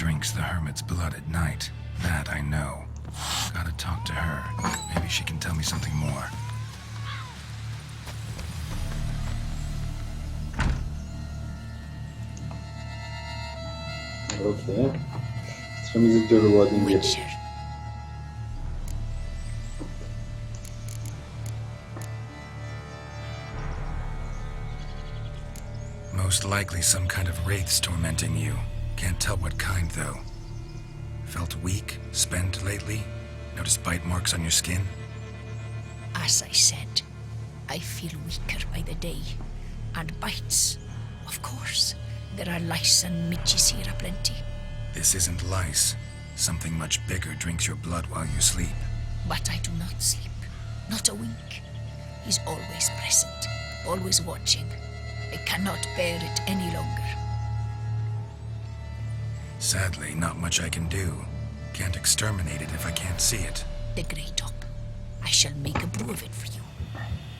drinks the hermit's blood at night. That I know. Gotta talk to her. Maybe she can tell me something more. Okej. Trzeba mi zdzieliło ładnie wieczór. Witcher. Most likely some kind of wraiths tormenting you. Can't tell what kind, though. Felt weak, spent lately? Noticed bite marks on your skin? As I said, I feel weaker by the day. And bites, of course. There are lice and midges here aplenty. This isn't lice. Something much bigger drinks your blood while you sleep. But I do not sleep. Not a wink. He's always present, always watching. I cannot bear it any longer. Sadly, not much I can do. Can't exterminate it if I can't see it. The Grey Top. I shall make a brew of it for you.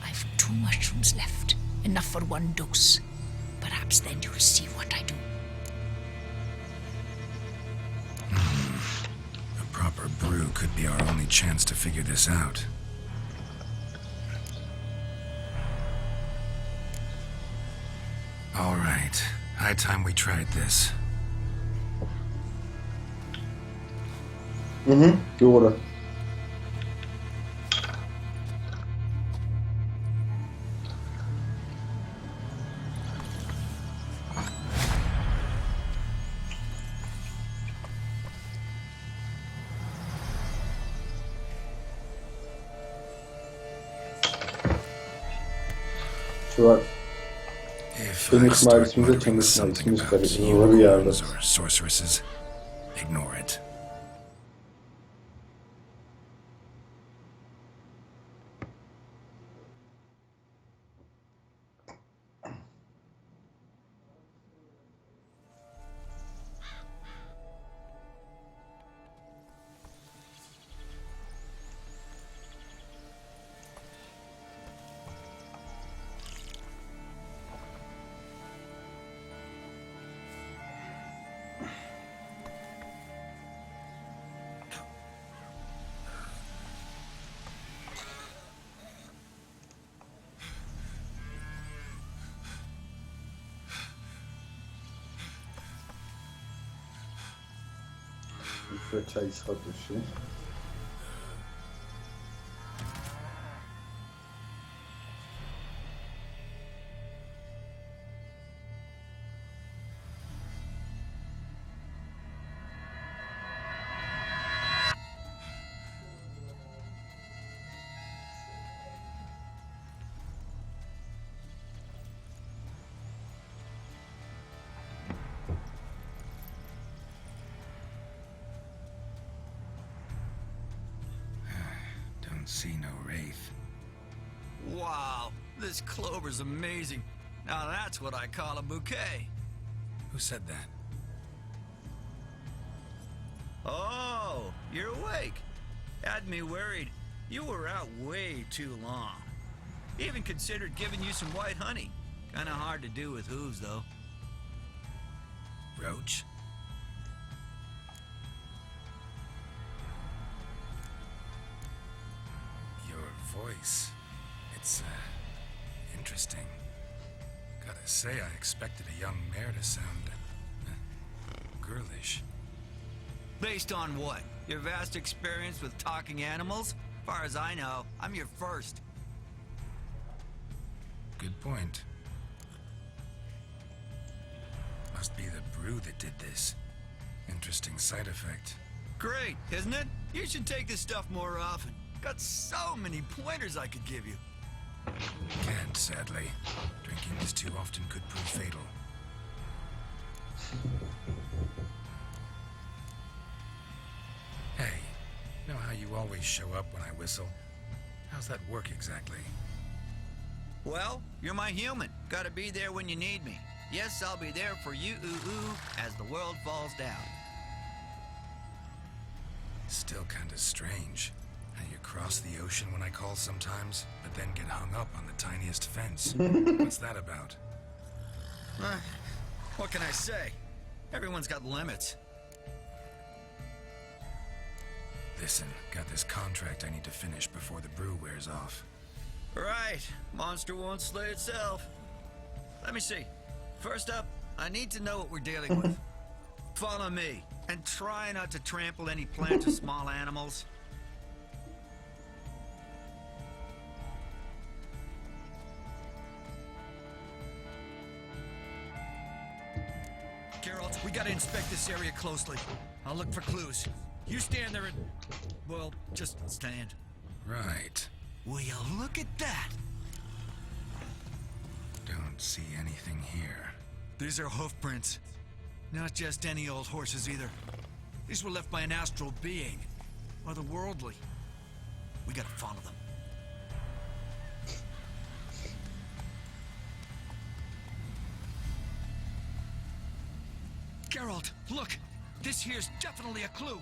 I've 2 mushrooms left. Enough for 1 dose. Perhaps then you'll see what I do. A proper brew could be our only chance to figure this out. All right. High time we tried this. Gjorde. Чувак, If Ты не I start смотришь, не muttering зачем something смотреть, about не смотреть, не реально. unicorns or sorceresses, ignore it. Czaj schody się. Don't see no wraith. Wow, this clover's amazing. Now that's what I call a bouquet. Who said that? Oh, you're awake. Had me worried. You were out way too long. Even considered giving you some white honey. Kinda hard to do with hooves, though. Roach? Your voice. It's, interesting. Gotta say, I expected a young mare to sound, girlish. Based on what? Your vast experience with talking animals? Far as I know, I'm your first. Good point. Must be the brew that did this. Interesting side effect. Great, isn't it? You should take this stuff more often. Got so many pointers I could give you. Can't, sadly. Drinking this too often could prove fatal. Hey, know how you always show up when I whistle? How's that work exactly? Well, you're my human. Gotta be there when you need me. Yes, I'll be there for you, as the world falls down. Still kinda strange. How you cross the ocean when I call sometimes, but then get hung up on the tiniest fence. What's that about? What can I say? Everyone's got limits. Listen, got this contract I need to finish before the brew wears off. Right. Monster won't slay itself. Let me see. First up, I need to know what we're dealing with. Follow me, and try not to trample any plant or small animals. Geralt, we gotta inspect this area closely. I'll look for clues. You stand there and... well, just stand. Right. Will you look at that? Don't see anything here. These are hoof prints. Not just any old horses either. These were left by an astral being. Otherworldly. We gotta follow them. Geralt, look! This here's definitely a clue.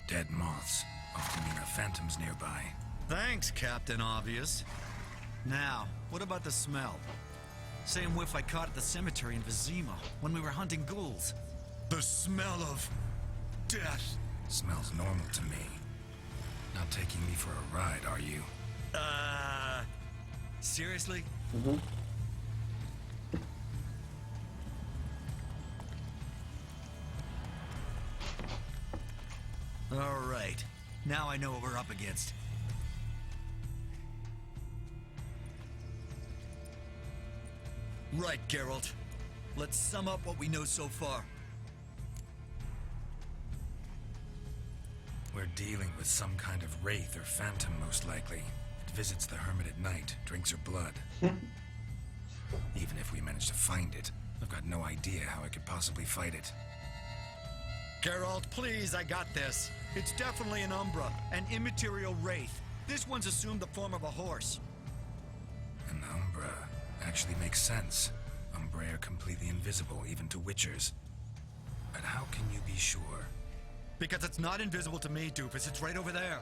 Dead moths. Often mean a phantom's nearby. Thanks, Captain Obvious. Now, what about the smell? Same whiff I caught at the cemetery in Vizima when we were hunting ghouls. The smell of... death. Smells normal to me. Not taking me for a ride, are you? Seriously? All right. Now I know what we're up against. Right, Geralt. Let's sum up what we know so far. We're dealing with some kind of wraith or phantom, most likely. It visits the hermit at night, drinks her blood. Even if we manage to find it, I've got no idea how I could possibly fight it. Geralt, please, I got this. It's definitely an Umbra, an immaterial wraith. This one's assumed the form of a horse. An Umbra actually makes sense. Umbra are completely invisible, even to witchers. But how can you be sure? Because it's not invisible to me, Doofus. It's right over there.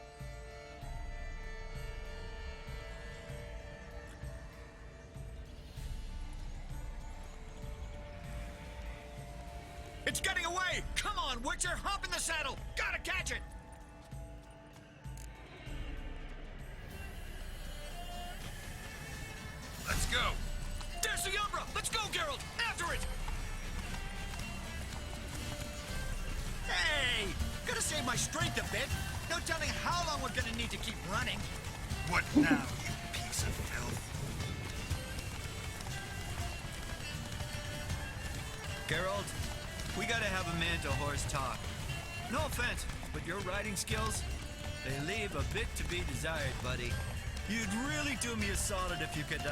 It's getting away! Come on, Witcher! Hop in the saddle! Gotta catch it! Let's go! There's the Umbra! Let's go, Geralt! After it! Hey! Gotta save my strength a bit. No telling how long we're gonna need to keep running. What now, you piece of filth? Geralt, we gotta have a man-to-horse talk. No offense, but your riding skills, they leave a bit to be desired, buddy. You'd really do me a solid if you could,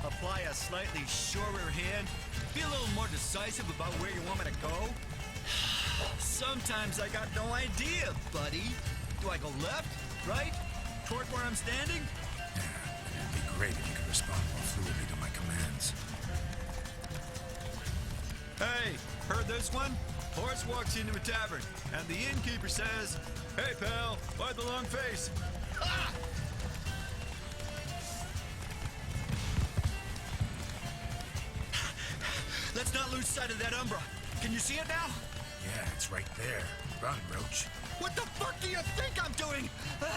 apply a slightly surer hand. Be a little more decisive about where you want me to go. Sometimes I got no idea, buddy. Do I go left, right, toward where I'm standing? Yeah, it'd be great if you could respond more fluidly to my commands. Hey, heard this one? Horse walks into a tavern, and the innkeeper says, "Hey, pal, why the long face?" Ah! Let's not lose sight of that Umbra. Can you see it now? Yeah, it's right there. Run, Roach. What the fuck do you think I'm doing? As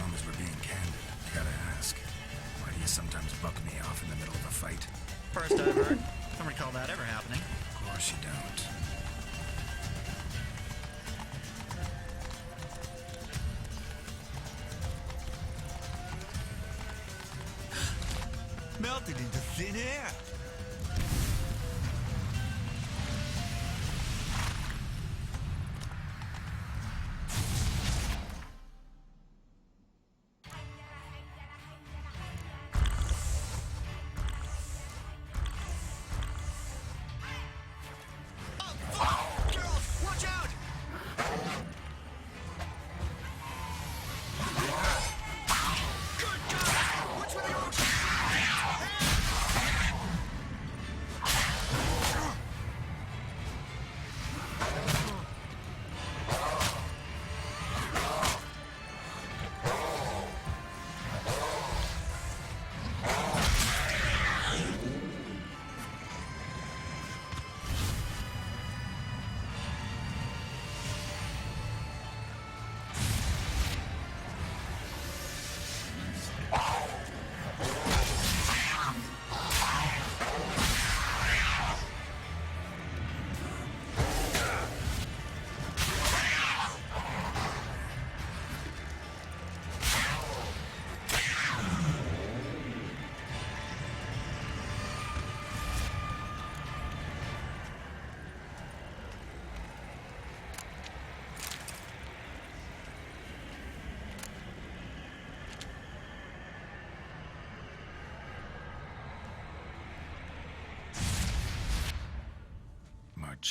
long as we're being candid, I gotta ask. Why do you sometimes buck me off in the middle of a fight? First I've heard. Don't recall that ever happening. Of course you don't. Melted into thin air. Oh, fuck! Geralt, watch out! Good God! Watch where the ocean!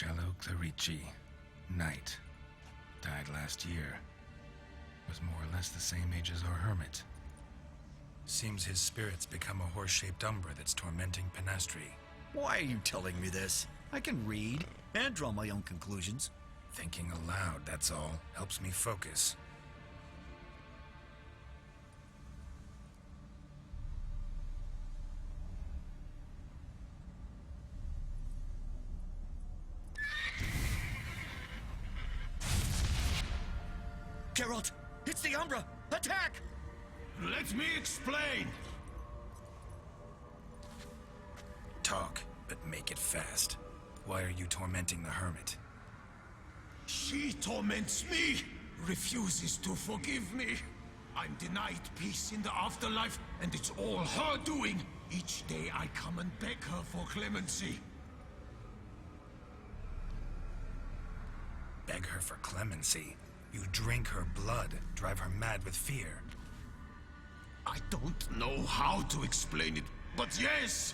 Marcello Clarici, knight. Died last year. Was more or less the same age as our hermit. Seems his spirit's become a horse-shaped umbra that's tormenting Penastri. Why are you telling me this? I can read and draw my own conclusions. Thinking aloud, that's all. Helps me focus. Geralt, it's the Umbra! Attack! Let me explain! Talk, but make it fast. Why are you tormenting the hermit? She torments me, refuses to forgive me. I'm denied peace in the afterlife, and it's all her doing. Each day I come and beg her for clemency. Beg her for clemency? You drink her blood, drive her mad with fear. I don't know how to explain it, but yes,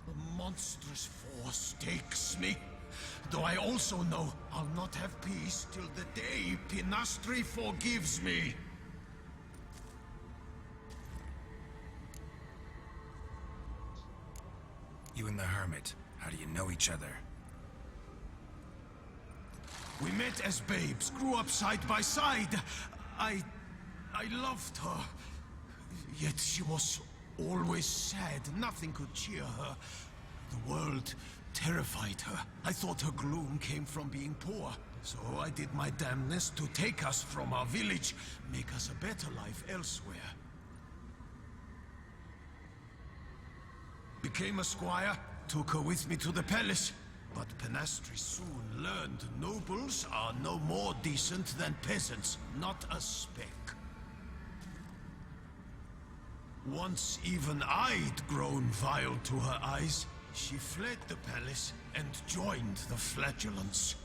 a monstrous force takes me. Though I also know I'll not have peace till the day Penastri forgives me. You and the hermit, how do you know each other? We met as babes, grew up side by side. I loved her. Yet she was always sad. Nothing could cheer her. The world terrified her. I thought her gloom came from being poor. So I did my damnedest to take us from our village, make us a better life elsewhere. Became a squire, took her with me to the palace. But Penastri soon learned nobles are no more decent than peasants, not a speck. Once even I'd grown vile to her eyes, she fled the palace and joined the flagellants.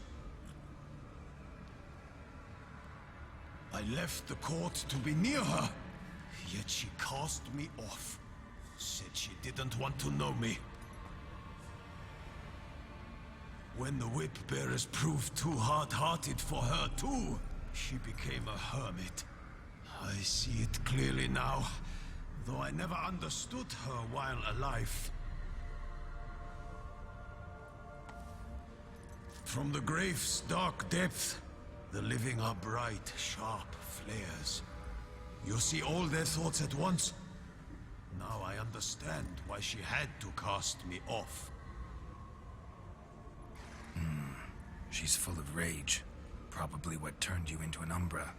I left the court to be near her, yet she cast me off. Said she didn't want to know me. When the whip bearers proved too hard-hearted for her too, she became a hermit. I see it clearly now, though I never understood her while alive. From the grave's dark depth, the living are bright, sharp flares. You see all their thoughts at once. Now I understand why she had to cast me off. She's full of rage. Probably what turned you into an Umbra.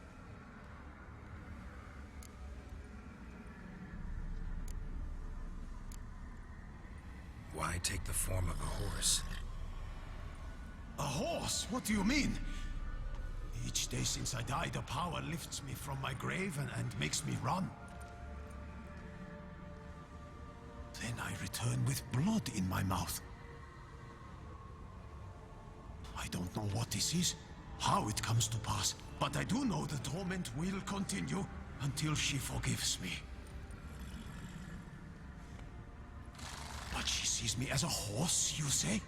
Why take the form of a horse? A horse? What do you mean? Each day since I died, a power lifts me from my grave and makes me run. Then I return with blood in my mouth. I don't know what this is, how it comes to pass, but I do know the torment will continue until she forgives me. But she sees me as a horse, you say?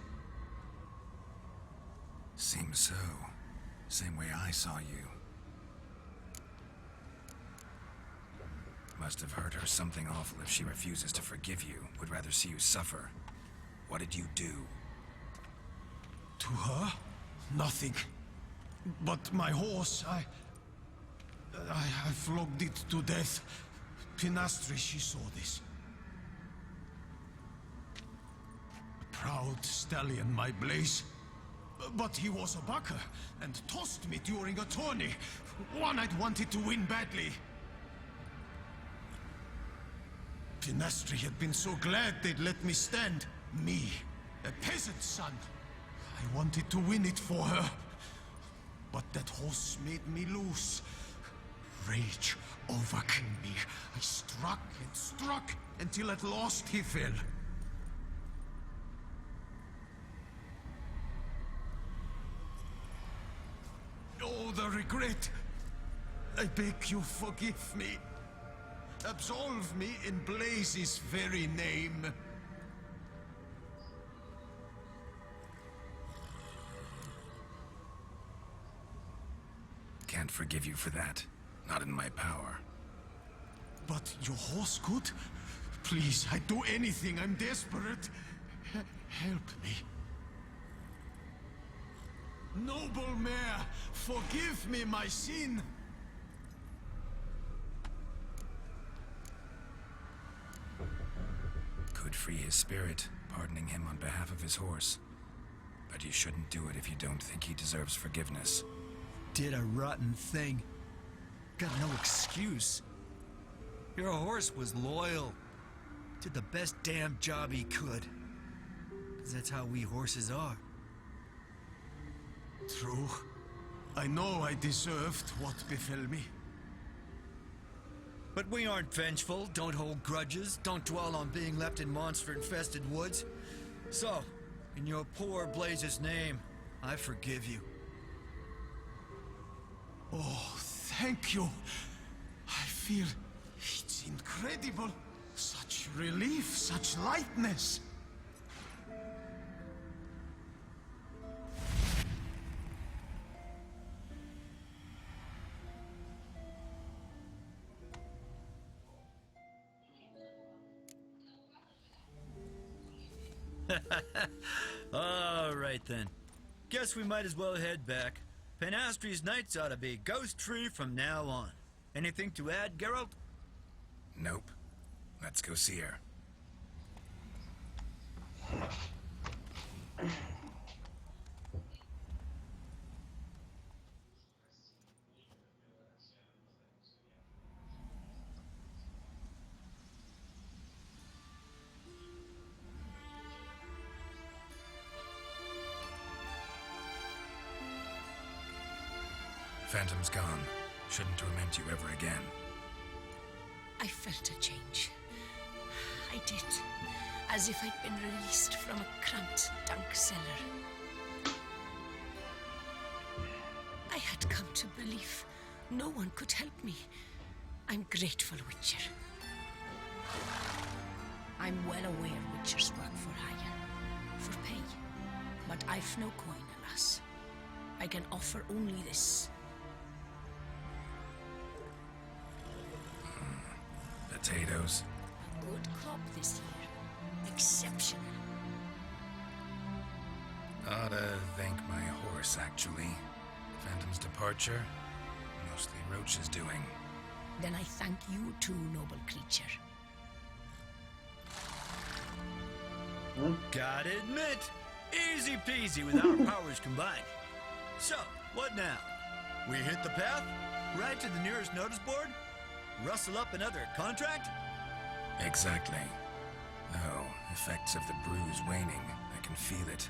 Seems so. Same way I saw you. Must have hurt her something awful if she refuses to forgive you, would rather see you suffer. What did you do? To her? Nothing. But my horse, I flogged it to death. Penastri, she saw this. A proud stallion, my Blaze. But he was a bucker, and tossed me during a tourney. One I'd wanted to win badly. Penastri had been so glad they'd let me stand. Me, a peasant's son. I wanted to win it for her. But that horse made me loose. Rage overcame me. I struck and struck until at last he fell. Oh, the regret. I beg you forgive me. Absolve me in Blaze's very name. forgive you for that. Not in my power. But your horse could? Please, I'd do anything. I'm desperate. Help me. Noble mare, forgive me my sin. Could free his spirit, pardoning him on behalf of his horse. But you shouldn't do it if you don't think he deserves forgiveness. Did a rotten thing. Got no excuse. Your horse was loyal. Did the best damn job he could. 'Cause that's how we horses are. True. I know I deserved what befell me. But we aren't vengeful, don't hold grudges, don't dwell on being left in monster-infested woods. So, in your poor Blaze's name, I forgive you. Oh, thank you. I feel it's incredible. Such relief, such lightness. All right then. Guess we might as well head back. Penastry's nights ought to be ghost-free from now on. Anything to add, Geralt? Nope. Let's go see her. Phantom's gone. Shouldn't torment you ever again. I felt a change. I did. As if I'd been released from a cramped, dank cellar. I had come to believe no one could help me. I'm grateful, Witcher. I'm well aware Witchers work for hire, for pay. But I've no coin, alas. I can offer only this. Potatoes. A good crop this year. Exceptional. Oughta thank my horse, actually. Phantom's departure, mostly Roach's doing. Then I thank you too, noble creature. Gotta admit, easy peasy with our powers combined. So, what now? We hit the path? Right to the nearest notice board? Rustle up another contract? Exactly. Though, effects of the bruise waning. I can feel it.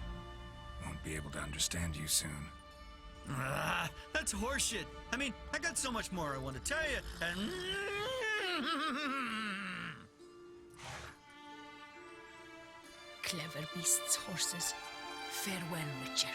Won't be able to understand you soon. Ah, that's horseshit. I mean, I got so much more I want to tell you, and... Clever beasts, horses. Farewell, Witcher.